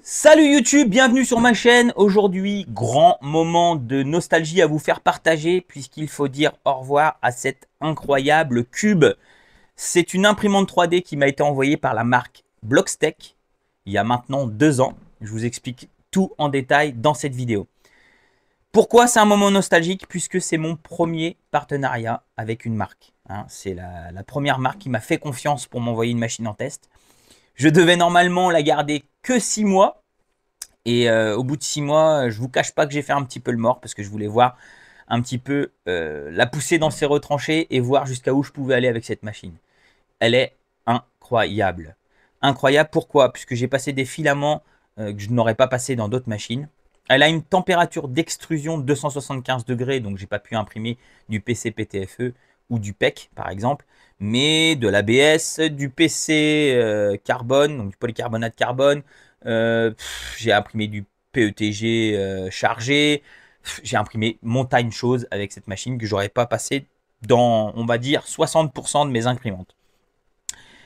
Salut YouTube, bienvenue sur ma chaîne. Aujourd'hui, grand moment de nostalgie à vous faire partager puisqu'il faut dire au revoir à cet incroyable cube. C'est une imprimante 3D qui m'a été envoyée par la marque Blockstech il y a maintenant 2 ans. Je vous explique tout en détail dans cette vidéo. Pourquoi c'est un moment nostalgique? Puisque c'est mon premier partenariat avec une marque. C'est la première marque qui m'a fait confiance pour m'envoyer une machine en test. Je devais normalement la garder que 6 mois. Et au bout de 6 mois, je vous cache pas que j'ai fait un petit peu le mort parce que je voulais voir un petit peu la pousser dans ses retranchées et voir jusqu'à où je pouvais aller avec cette machine. Elle est incroyable. Incroyable, pourquoi? Puisque j'ai passé des filaments que je n'aurais pas passé dans d'autres machines. Elle a une température d'extrusion de 275 degrés, donc j'ai pas pu imprimer du PC PTFE ou du PEC par exemple, mais de l'ABS, du PC carbone, donc du polycarbonate carbone. J'ai imprimé du PETG chargé. J'ai imprimé montagne de choses avec cette machine que j'aurais pas passé dans, on va dire, 60% de mes imprimantes.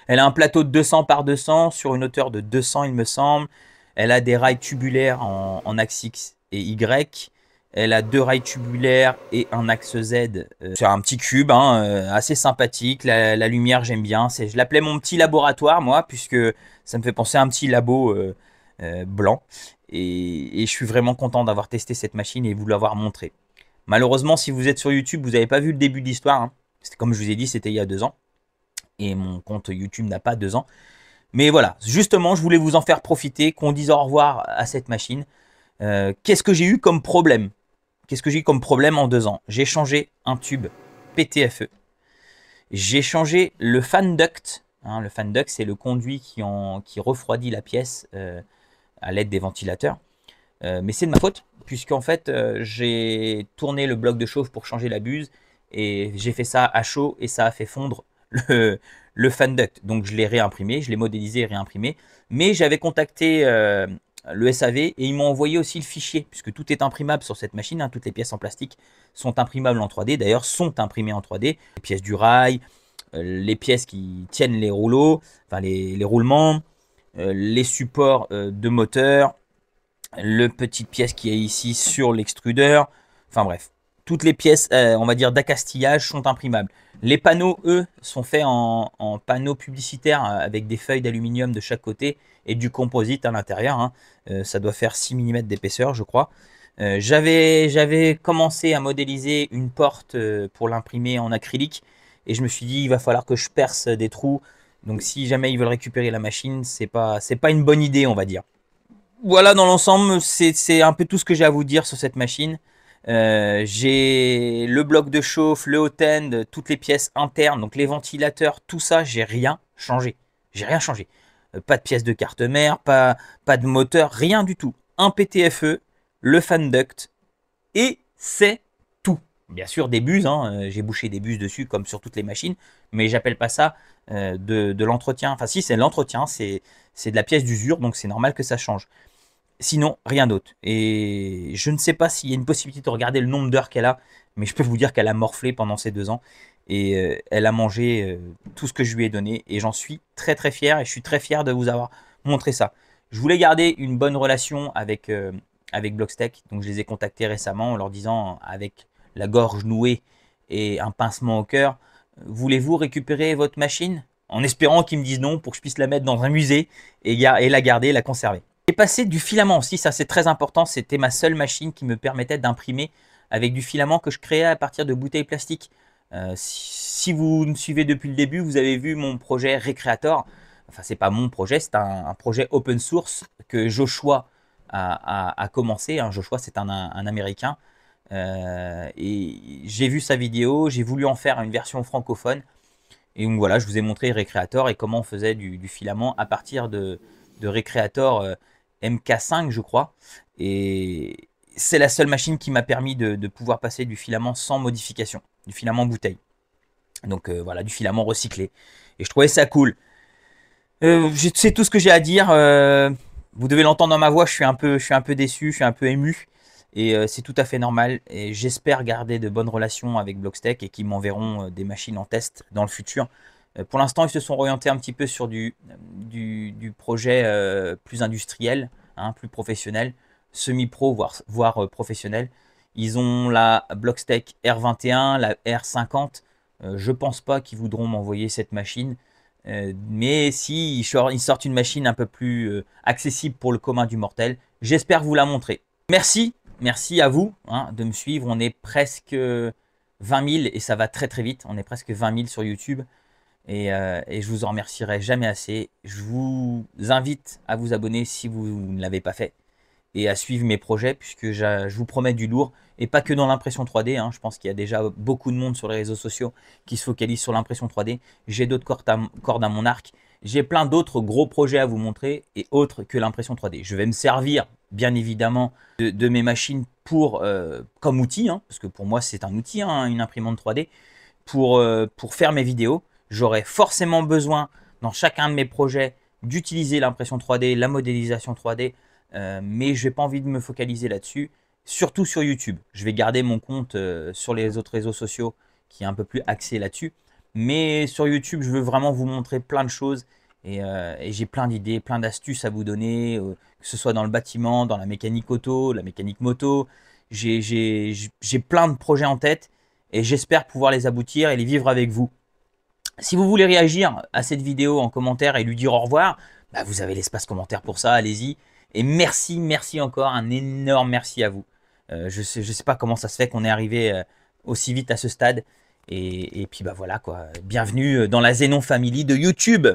Elle a un plateau de 200 par 200 sur une hauteur de 200 il me semble. Elle a des rails tubulaires en axe X et Y. Elle a 2 rails tubulaires et un axe Z. C'est un petit cube assez sympathique. La lumière j'aime bien. Je l'appelais mon petit laboratoire moi puisque ça me fait penser à un petit labo blanc. Et je suis vraiment content d'avoir testé cette machine et vous l'avoir montré. Malheureusement si vous êtes sur YouTube vous n'avez pas vu le début de l'histoire. Comme je vous ai dit c'était il y a 2 ans et mon compte YouTube n'a pas 2 ans. Mais voilà, justement, je voulais vous en faire profiter, qu'on dise au revoir à cette machine. Qu'est-ce que j'ai eu comme problème? Qu'est-ce que j'ai eu comme problème en 2 ans? J'ai changé un tube PTFE. J'ai changé le fan duct. Le fan duct, c'est le conduit qui refroidit la pièce à l'aide des ventilateurs. Mais c'est de ma faute, puisqu'en fait, j'ai tourné le bloc de chauffe pour changer la buse. Et j'ai fait ça à chaud et ça a fait fondre le, le fan duct. Donc je l'ai réimprimé, je l'ai modélisé et réimprimé. Mais j'avais contacté le SAV et ils m'ont envoyé aussi le fichier, puisque tout est imprimable sur cette machine. Toutes les pièces en plastique sont imprimables en 3D, d'ailleurs sont imprimées en 3D. Les pièces du rail, les pièces qui tiennent les rouleaux, enfin les roulements, les supports de moteur, le petite pièce qui est ici sur l'extrudeur. Enfin bref, toutes les pièces, on va dire, d'accastillage sont imprimables. Les panneaux, eux, sont faits en panneaux publicitaires avec des feuilles d'aluminium de chaque côté et du composite à l'intérieur. Ça doit faire 6 mm d'épaisseur, je crois. J'avais commencé à modéliser une porte pour l'imprimer en acrylique et je me suis dit, il va falloir que je perce des trous. Donc si jamais ils veulent récupérer la machine, c'est pas une bonne idée, on va dire. Voilà, dans l'ensemble, c'est un peu tout ce que j'ai à vous dire sur cette machine. J'ai le bloc de chauffe, le hot-end, toutes les pièces internes, donc les ventilateurs, tout ça, j'ai rien changé. J'ai rien changé. Pas de pièces de carte mère, pas de moteur, rien du tout. Un PTFE, le fan duct, et c'est tout. Bien sûr, des buses, j'ai bouché des buses dessus comme sur toutes les machines, mais j'appelle pas ça de l'entretien. Enfin, si, c'est l'entretien, c'est de la pièce d'usure, donc c'est normal que ça change. Sinon, rien d'autre. Et je ne sais pas s'il y a une possibilité de regarder le nombre d'heures qu'elle a, mais je peux vous dire qu'elle a morflé pendant ces 2 ans. Et elle a mangé tout ce que je lui ai donné. Et j'en suis très très fier. Et je suis très fier de vous avoir montré ça. Je voulais garder une bonne relation avec Blockstech. Donc je les ai contactés récemment en leur disant, avec la gorge nouée et un pincement au cœur, voulez-vous récupérer votre machine? En espérant qu'ils me disent non pour que je puisse la mettre dans un musée et la garder, la conserver. J'ai passé du filament aussi, ça c'est très important, c'était ma seule machine qui me permettait d'imprimer avec du filament que je créais à partir de bouteilles plastiques. Si vous me suivez depuis le début, vous avez vu mon projet Recreator. Enfin, c'est pas mon projet, c'est un projet open source que Joshua a commencé. Joshua, c'est un Américain. Et j'ai vu sa vidéo, j'ai voulu en faire une version francophone. Et donc voilà, je vous ai montré Recreator et comment on faisait du filament à partir de Recreator MK5, je crois. Et c'est la seule machine qui m'a permis de pouvoir passer du filament sans modification, du filament bouteille. Donc voilà, du filament recyclé. Et je trouvais ça cool. C'est tout ce que j'ai à dire. Vous devez l'entendre dans ma voix, je suis un peu déçu, je suis un peu ému. Et c'est tout à fait normal. Et j'espère garder de bonnes relations avec Blockstech et qu'ils m'enverront des machines en test dans le futur. Pour l'instant, ils se sont orientés un petit peu sur du projet plus industriel, hein, plus professionnel, semi-pro, voire professionnel. Ils ont la Blockstech R21, la R50. Je pense pas qu'ils voudront m'envoyer cette machine. Mais si ils sortent une machine un peu plus accessible pour le commun du mortel, j'espère vous la montrer. Merci à vous hein, de me suivre. On est presque 20 000 et ça va très très vite. On est presque 20 000 sur YouTube et je vous en remercierai jamais assez. Je vous invite à vous abonner si vous ne l'avez pas fait et à suivre mes projets puisque je vous promets du lourd et pas que dans l'impression 3D. Hein. Je pense qu'il y a déjà beaucoup de monde sur les réseaux sociaux qui se focalise sur l'impression 3D. J'ai d'autres cordes à mon arc. J'ai plein d'autres gros projets à vous montrer et autres que l'impression 3D. Je vais me servir bien évidemment de mes machines comme outil, hein, parce que pour moi c'est un outil, hein, une imprimante 3D, pour faire mes vidéos. J'aurai forcément besoin dans chacun de mes projets d'utiliser l'impression 3D, la modélisation 3D, mais je n'ai pas envie de me focaliser là-dessus, surtout sur YouTube. Je vais garder mon compte sur les autres réseaux sociaux qui est un peu plus axé là-dessus. Mais sur YouTube, je veux vraiment vous montrer plein de choses et j'ai plein d'idées, plein d'astuces à vous donner, que ce soit dans le bâtiment, dans la mécanique auto, la mécanique moto. J'ai plein de projets en tête et j'espère pouvoir les aboutir et les vivre avec vous. Si vous voulez réagir à cette vidéo en commentaire et lui dire au revoir, bah vous avez l'espace commentaire pour ça, allez-y. Et merci encore, un énorme merci à vous. Je sais pas comment ça se fait qu'on est arrivé aussi vite à ce stade. Et puis bah voilà quoi, bienvenue dans la Xenon Family de YouTube.